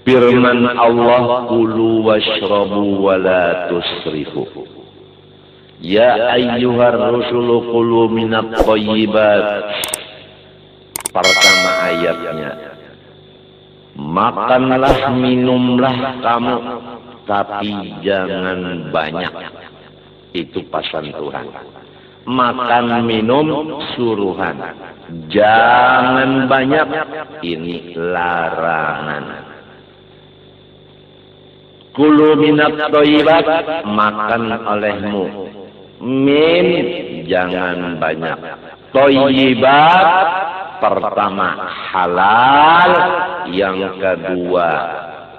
Firman Allah, kulu washrabu wa la tusrifu. Ya ayyuhar rusulu kulu minat thayyibat. Pertama ayatnya, makanlah minumlah kamu, tapi jangan banyak. Itu pesan Tuhan. Makan minum suruhan, jangan banyak, ini larangan. Kulu minat thayyibat, makan olehmu, min jangan banyak. Thayyibat pertama halal, yang kedua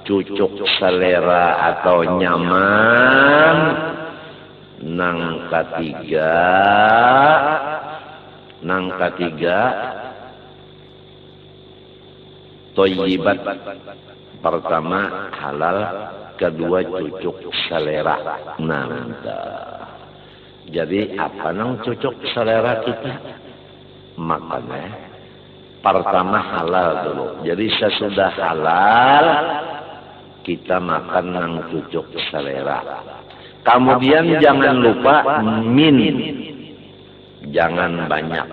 cucuk selera atau nyaman, nang ketiga thayyibat pertama halal, kedua cucuk selera. Jadi apa nang cucuk selera kita? Makannya pertama halal dulu. Jadi sesudah halal kita makan nang cucuk selera. Kemudian jangan lupa min, jangan banyak.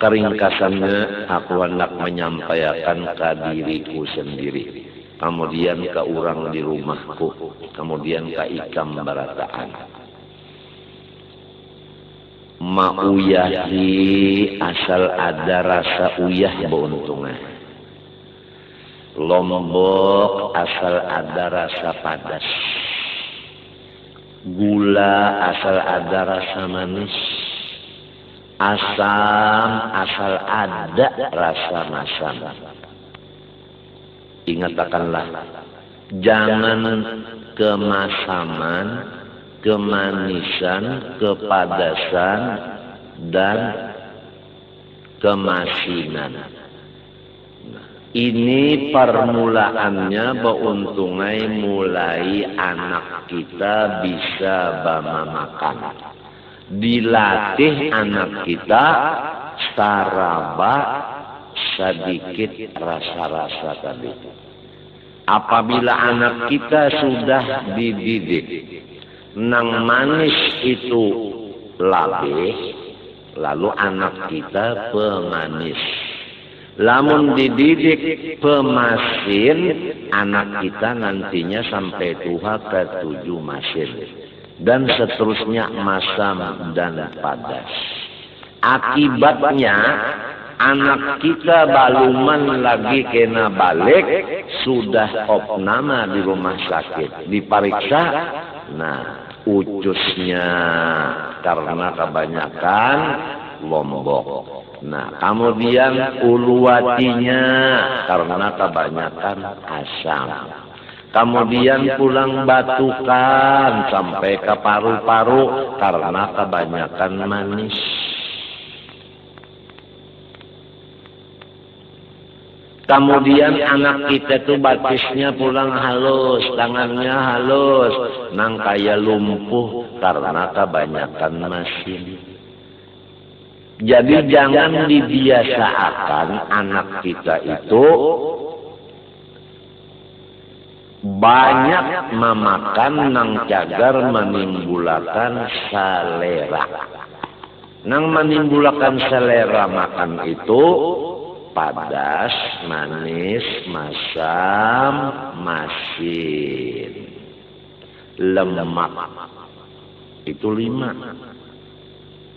Keringkasannya aku hendak menyampaikan ke diriku sendiri, kemudian ke orang di rumahku, kemudian ke ikam barataan. Mauyahi asal ada rasa uyah beuntungnya. Lombok asal ada rasa padas. Gula asal ada rasa manis. Asam asal ada rasa masam. Ingatkanlah, jangan kemasaman, kemanisan, kepadasan, dan kemasinan. Ini permulaannya beuntungai mulai anak kita bisa makan. Dilatih anak kita saraba sedikit rasa-rasa tadi. Apabila anak kita sudah dididik nang manis itu labeh, lalu anak kita pemanis. Lamun dididik pemasin, anak kita nantinya sampai tua ke 7 masin. Dan seterusnya masam dan padas. Akibatnya anak kita baluman lagi kena balik, sudah opnama di rumah sakit. Diperiksa, nah ucusnya karena kebanyakan lombok. Nah, kemudian uluwatinya karena kebanyakan asam. Kemudian pulang batukan sampai ke paru-paru karena kebanyakan manis. Kemudian anak kita tuh batisnya pulang halus, tangannya halus, nang kaya lumpuh karena kebanyakan masin. Jadi jangan dibiasakan anak kita itu banyak memakan nang cagar menimbulkan selera. Nang menimbulkan selera makan itu padas, manis, masam, masin, lemak. Itu 5.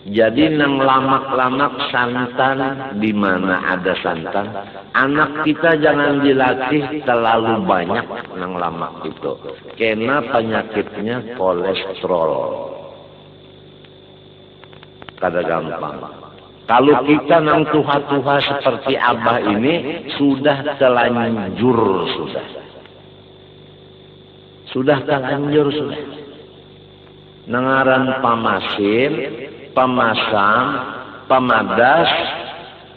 Jadi nang lamak-lamak santan, di mana ada santan, anak kita jangan dilatih terlalu banyak nang lamak itu. Karena penyakitnya kolesterol. Kada gampang. Kalau kita nang tuha-tuha seperti Abah ini, sudah telanjur sudah. Sudah telanjur sudah. Nangaran pamasin, pemasam, pemadas,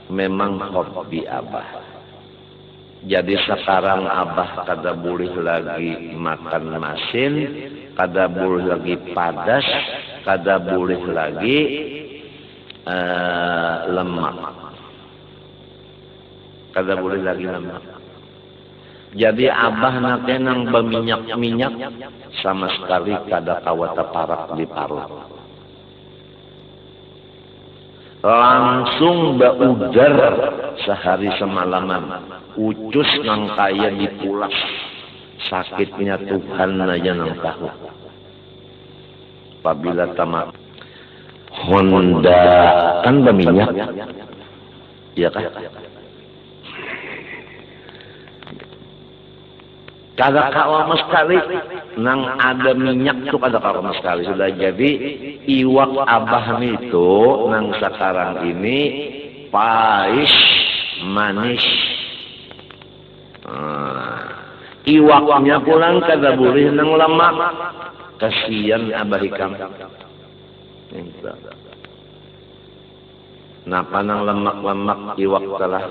memang hobi Abah. Jadi sekarang Abah kada boleh lagi makan masin, kada boleh lagi padas, kada boleh lagi lemak. Kada boleh lagi lemak. Jadi abah nate nang berminyak-minyak sama sekali kada kawata parak di parut. Langsung baudar sehari semalaman. Ucus nang kaya dipulas. Sakitnya Tuhan aja nang tahu. Apabila tamat Honda kan berminyak, iya kan? Kada kawama sekali, nang ada minyak tuh kada kawama sekali. Sudah jadi iwak abah itu nang sekarang ini pais manis. Iwaknya pulang kada boleh nang lemak. Kasihan abah ikam. Napa nang lemak-lemak iwak telah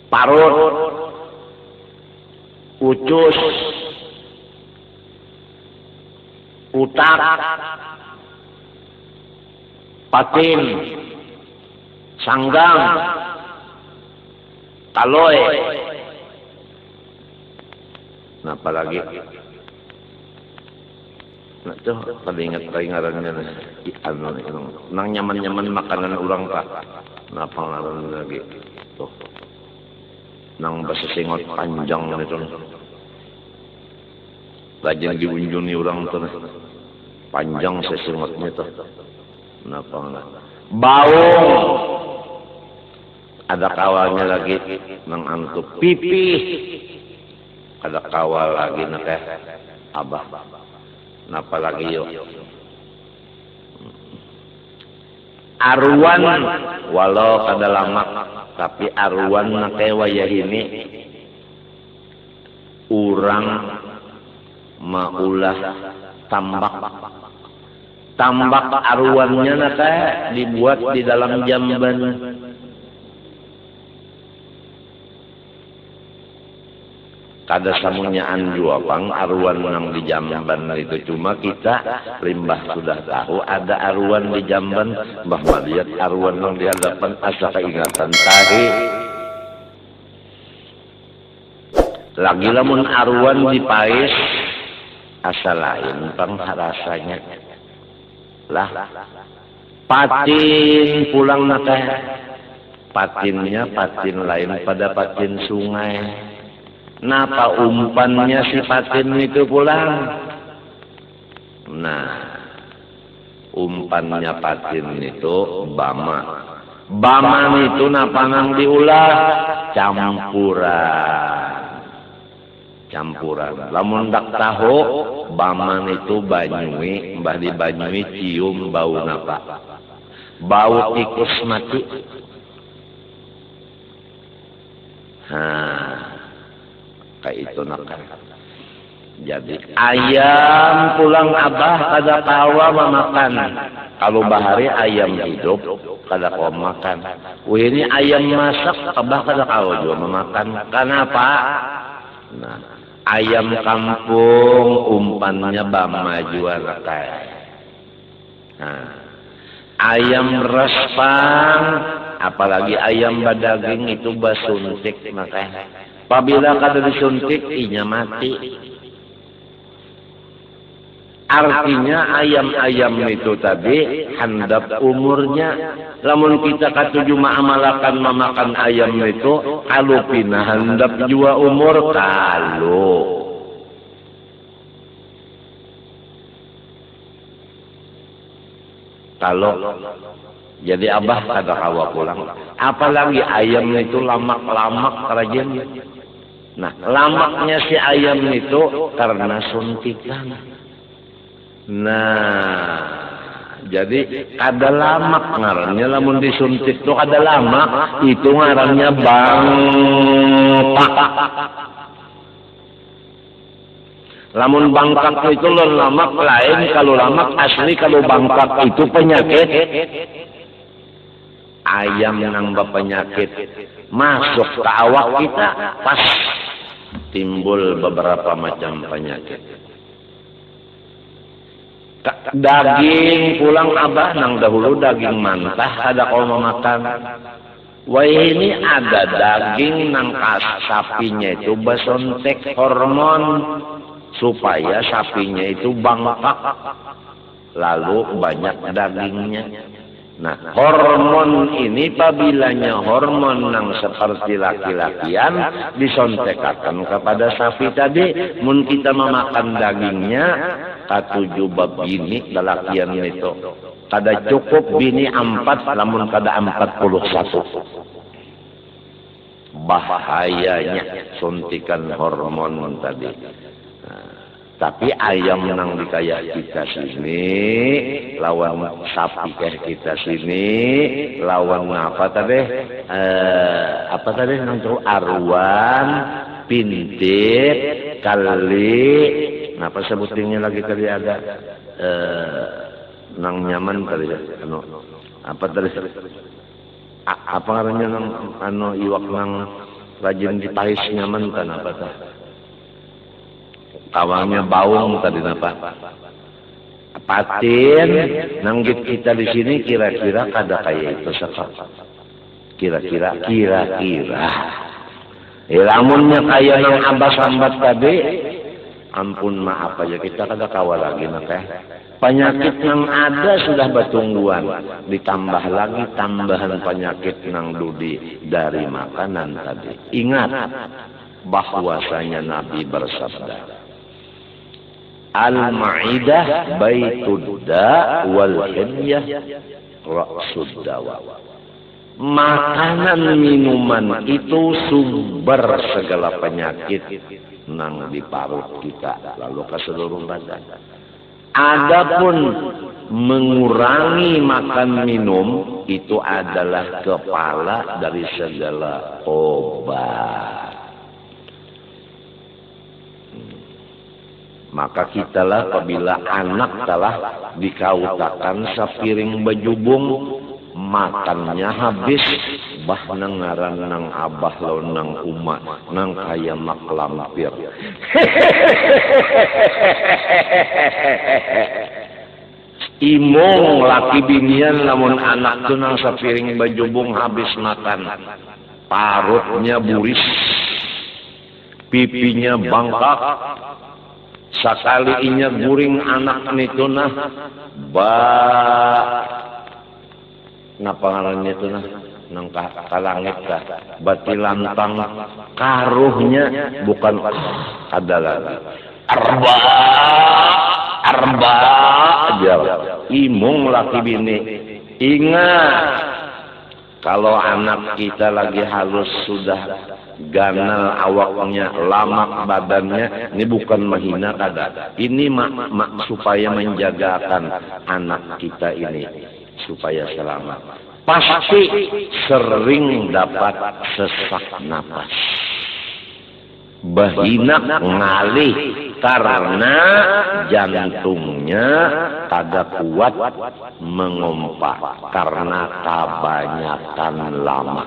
parut, ucus, utak, patin, sanggang, taloy. Napa lagi? Nah tuh peringat-peringatannya nang nyaman-nyaman makanan orang tak. Napa ngaran lagi? Tuh. Nang basesengot panjang itu. Lajeng diunjuni orang tuh. Panjang sesengotnya tuh. Napa ngaran? Baung. Ada kawalnya lagi nang antuk pipih. Ada kawal lagi nak abah. Napa lagi yuk? Arwan walau kada lama tapi arwan nake wayah ini urang maulah tambak arwannya nake dibuat di dalam jamban. Kada samunyaan jua bang arwan nang di jamban itu, cuma kita limbah sudah tahu ada arwan di jamban, bah melihat arwan nang di hadapan asa keingatan tahi. Lagi lamun arwan di pais asa lain bang rasanya. Lah patin pulang nate, patinnya patin lain pada patin sungai. Napa umpannya si patin itu pulang? Nah, umpannya patin itu bama. Bama itu napa nang diulah? Campuran. Lamun dak tahu, bama itu banyui, mbah di banyui cium bau napa? Bau tikus mati. Kayak itu nakal. Jadi ayam pulang abah kada kawa memakan. Kalau bahari ayam hidup kada kawa makan. Wih ini ayam masak abah kada kawa juga memakan. Kenapa? Nah, ayam kampung umpannya bama juga nakal. Nah, ayam respang apalagi ayam badaging itu basuntik makanya. Apabila kada disuntik, inya mati. Artinya ayam-ayam itu tadi handap umurnya. Lamun kita katuju ma'amalakan memakan ayam itu, kalau pinah handap jua umur, kalau jadi abah kada kawa pulang. Apalagi ayam itu lamak-lamak kerajaan. Nah, lamaknya si ayam itu karena suntikan. Nah, jadi kada lamak ngarannya lamun disuntik itu kada lamak, itu ngarannya bangkak. Lamun bangkak itu lamak lain, kalau lamak asli, kalau bangkak itu penyakit. Ayam nang penyakit masuk ke awak kita pas timbul beberapa macam penyakit. Daging pulang abah nang dahulu daging mantah kada kau memakan. Wah ini ada daging nang sapinya itu basontek hormon supaya sapinya itu bangkak, lalu banyak dagingnya. Nah hormon ini pabilanya hormon nang seperti laki-lakian disontekkan kepada sapi tadi, mun kita memakan dagingnya katujuh bab bini lalakian itu. Kada cukup bini 4, namun kada 41. Bahayanya suntikan hormon tadi. Nah, tapi ayam nang dikaya kita sini, lawan sapi kayak kita sini, lawan apa tadi? Apa tadi nang arwan, pintit, kali, apa sebutinnya lagi tadi ada? Nang nyaman tadi anu apa tadi apa namanya nang anu iwak nang rajin dipais nyaman kan apa tah kawangnya baung tadi apa patin nang kita di sini kira-kira kada kayak itu sekap kira-kira lamunnya kayak nang abas-ambat tadi ampun maaf aja kita kada kawal lagi maka penyakit yang ada sudah bertungguan, ditambah lagi tambahan penyakit yang dudi dari makanan tadi. Ingat bahwasanya Nabi bersabda, Al-Ma'idah baitud da wal hilyah ra'sud dawa. Makanan minuman itu sumber segala penyakit nang di parut kita lalu ke seluruh badan. Adapun mengurangi makan minum itu adalah kepala dari segala obat. Maka kitalah apabila anak telah dikautakan sepiring bejubung makannya habis bah nang ngaran nang abah lo nang umat nang kaya mak lampir. Imong laki binian lamun anak tu nang sepiring bejubung habis makan parutnya buris, pipinya bangkak, sakali inya guring anak nitu nah napa ngarannya itu nah nang kalangit kah bati lantang karuhnya bukan ada lagi arba aja imung laki bini. Ingat kalau anak kita lagi halus sudah ganal awaknya lamak badannya, ini bukan menghina kada, ini supaya menjagakan anak kita ini supaya selamat. Pasti sering dapat sesak napas, berhinak ngalih karena jantungnya kada kuat mengompak karena kebanyakan lama.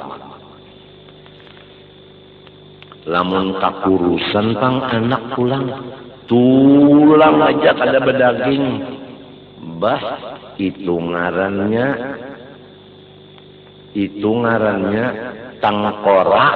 Lamun kakurusan pang anak pulang tulang aja kada bedaging, bah itu ngarannya tengkorak.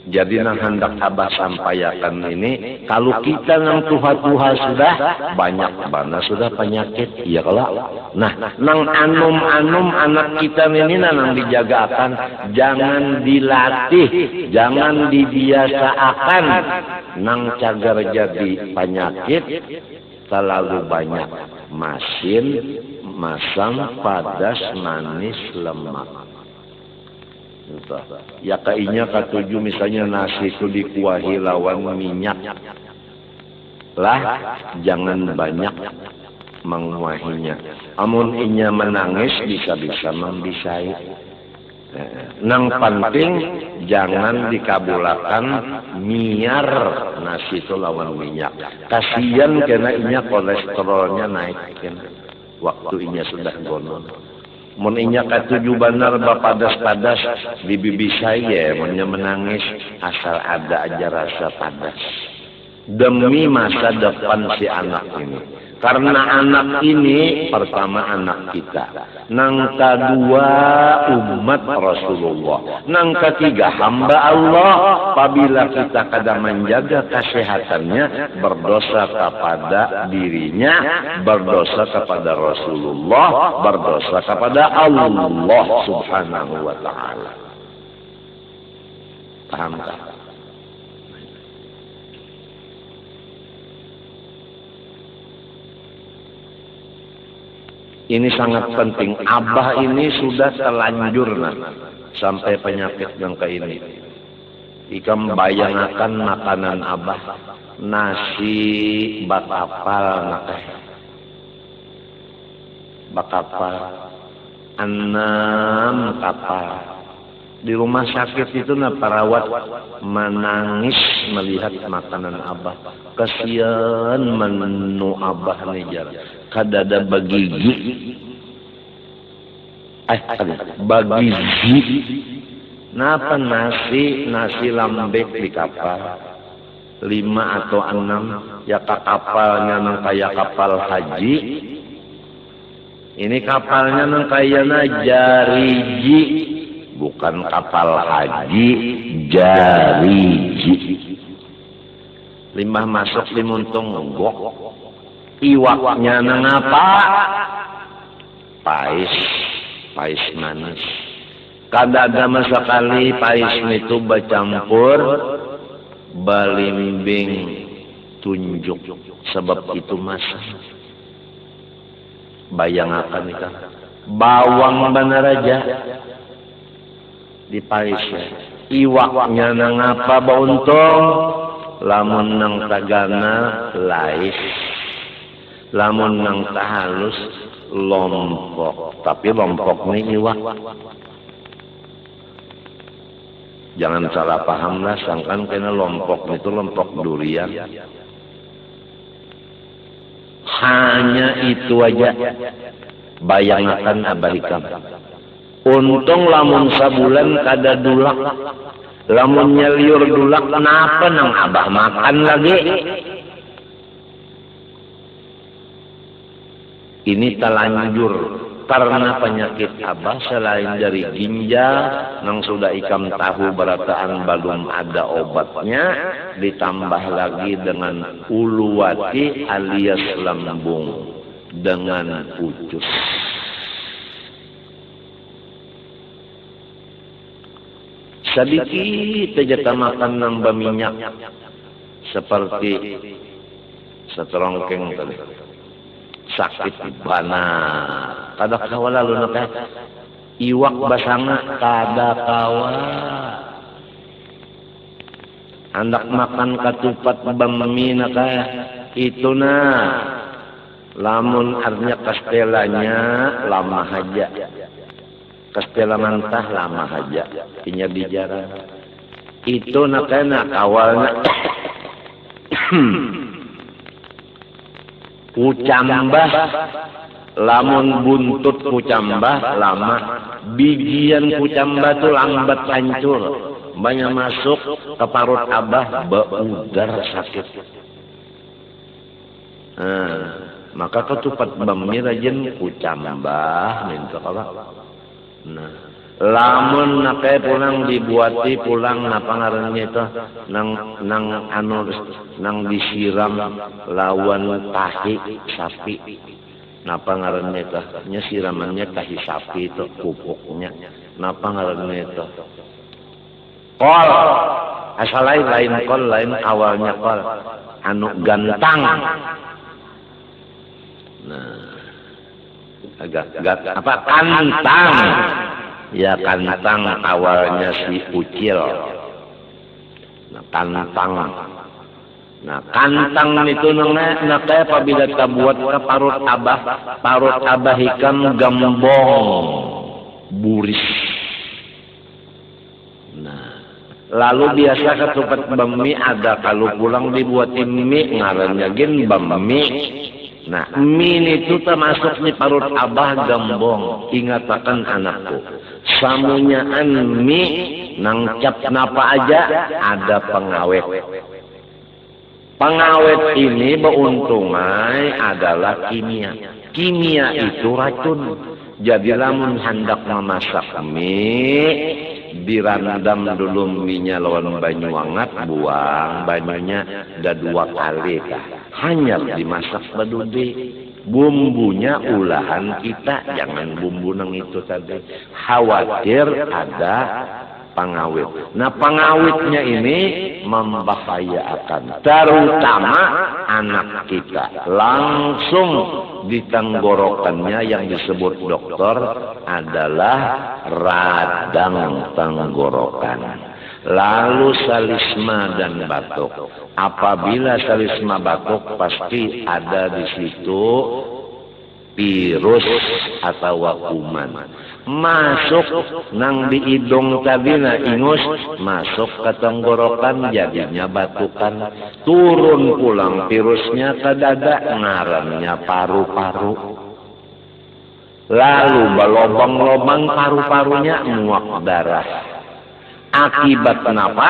Jadi nang hendak abah sampaikan ini, kalau kita nang tuha-tuha sudah banyak mana sudah penyakit, iya kalau. Nah, nang anum-anum anak kita ini nang dijagakan, jangan dilatih, jangan dibiasakan nang cagar jadi penyakit terlalu banyak masin, masam, padas, manis, lemak. Ya kainya ketujuh misalnya nasi itu dikuahi lawan minyak lah, jangan banyak menguahinya. Amun inya menangis bisa-bisa membisai. Nang penting jangan dikabulakan miar nasi itu lawan minyak. Kasihan karena inya kolesterolnya naik waktu inya sudah gonon. Mun inya katuju benar bapadas-padas di bibi saya, munnya menangis asal ada aja rasa padas. demi masa depan si anak ini. Karena anak ini pertama anak kita, nang kedua umat Rasulullah, nang ketiga hamba Allah. Apabila kita kadang menjaga kesehatannya, berdosa kepada dirinya, berdosa kepada Rasulullah, berdosa kepada Allah Subhanahu wa taala. Paham tak? Ini sangat penting. Abah ini sudah terlanjur sampai penyakit yang kayak ini. Ikam bayangkan makanan abah, nasi bakapal nakeh, bakapal 6 kapal. Di rumah sakit itu perawat menangis melihat makanan abah. Kasihan menu abah nijar. Kadada bagigi, bagigi. Napa nasi lambek di kapal 5 atau 6 ya kapalnya nang kaya kapal haji. Ini kapalnya nang kaya jariji, bukan kapal haji, jariji. Limbah masuk limuntung gok. Iwaknya nang apa? Pais manis. Kadada sekali pais itu bercampur balimbing tunjuk. Sebab itu masa. Bayangkan itu. Bawang bener aja di pais. Iwaknya nang apa bauntong? Lamun nang tagana lais. Lamun nang halus lompok, tapi lompok ini iwak. Jangan salah paham lah, sangkan kena lompok itu lompok durian. Hanya itu aja. Bayangkan abahikam. Untung lamun sabulan kada dulak. Lamun nyeliur dulak, kenapa nang abah makan lagi? Ini telanjur karena penyakit abah selain dari ginjal nang sudah ikam tahu berataan belum ada obatnya, ditambah lagi dengan uluwati alias lambung dengan ucus. Sedikit saja makan nang berminyak seperti seterongkeng tadi. Sakit banar. Kada kawa lalu nake. Iwak basanga kada kawa. Hendak makan katupat bami nake. Itu na. Lamun artinya kastelanya lama haja. Kastela mantah lama haja. Inya bicara. Itu nake nak awalnya. Kucambah, lamun buntut kucambah lama, bijian kucambah tu lambat hancur, banyak masuk ke parut abah, beudar sakit. Maka ketupat bami rajin kucambah, minta apa? Nah, lamun nake pulang dibuati pulang napa ngarannya itu nang disiram lawan tahi sapi napa ngarannya itu nya siramannya tahi sapi itu pupuknya napa ngarannya itu kol asal lain kol lain awalnya kol anu gantang nah agak apa kantang. Ya kantang awalnya si ucil. Nah kantang. Nah kantang itu nengnya apabila kita buat ke parut abah hikam gambong buris. Nah lalu biasa ketupat bami ada kalau pulang dibuatin mie ngarannya gen bami. Nah, mie itu termasuk nih parut abah gambong. Ingatakan anakku, samunyaan mie nang cap napa aja ada pengawet. Pengawet ini beuntungai adalah kimia. Kimia itu racun. Jadi lamun hendak memasak mie, dirandam dulu minyak lawan banyu hangat, buang banyunya ada 2 kali kah. Hanya dimasak badude. Bumbunya ulahan kita, jangan bumbu nang itu tadi. Khawatir ada pengawet. Nah, pengawetnya ini membahayakan, terutama anak kita. Langsung di tenggorokannya yang disebut dokter adalah radang tenggorokan. Lalu salisma dan batuk. Apabila salisma batuk pasti ada di situ virus atau kuman. Masuk nang di hidung tadi na ingus, masuk ke tenggorokan jadinya batukan. Turun pulang virusnya ke dada, ngarannya paru-paru. Lalu balobang-lobang paru-parunya muak darah. Akibat kenapa?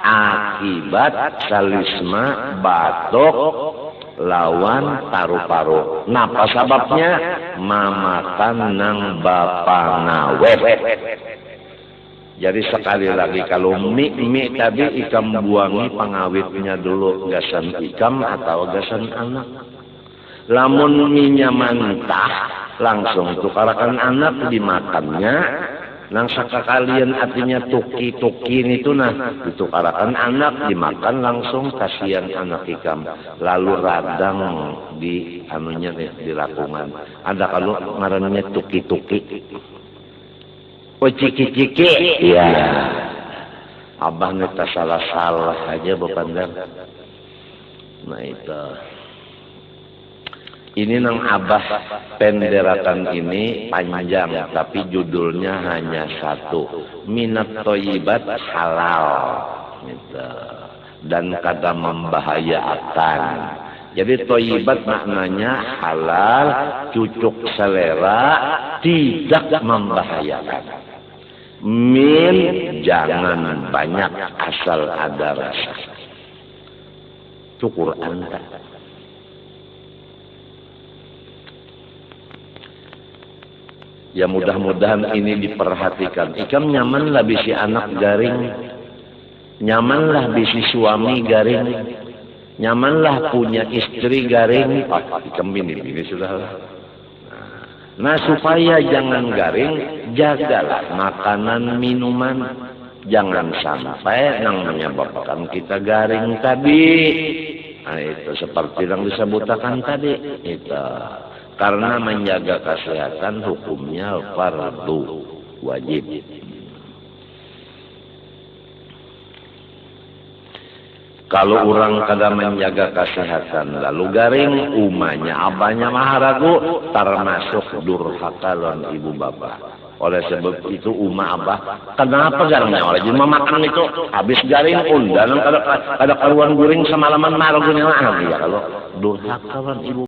Akibat salisma, batuk, lawan paru-paru. Napa sababnya? Mamakan nang bapa ngawet. Jadi sekali lagi kalau mie tadi ikam buangi pengawetnya dulu, gasan ikam atau gasan anak. Lamun mie mentah langsung tukarakan anak dimakannya. Nang sakakalian artinya tuki-tuki itu nah ditukarakan anak dimakan langsung, kasihan anak ikam. Lalu radang di anunya di lakungan. Ada kalau ngarannya tuki-tuki. Oh ciki-ciki. Iya. Abah neta salah-salah aja bapandang. Nah itu. Ini nang abah penderakan ini panjang, tapi judulnya hanya satu. Minat toyibat halal. Gitu. Dan kada membahayakan. Jadi toyibat maknanya halal, cucuk selera, tidak membahayakan. Min jangan banyak asal ada rasa. Itu Quran kan. Ya mudah-mudahan ini diperhatikan. Ikam nyamanlah bisi anak garing. Nyamanlah bisi suami garing. Nyamanlah punya istri garing. Ikam ini sudah. Nah supaya jangan garing, jagalah makanan minuman. Jangan sampai yang menyebabkan kita garing tadi. Nah itu seperti yang disebutkan tadi. Itu. Karena menjaga kesehatan hukumnya fardu wajib. Kalau orang kada menjaga kesehatan lalu garing, umanya abahnya maharagu termasuk durhaka lawan ibu bapak. Oleh sebab itu abah kenapa garangnya oleh jadi memakan itu habis garing undan kada karuan guring semalaman maharagunya ya kalau durhaka lawan ibu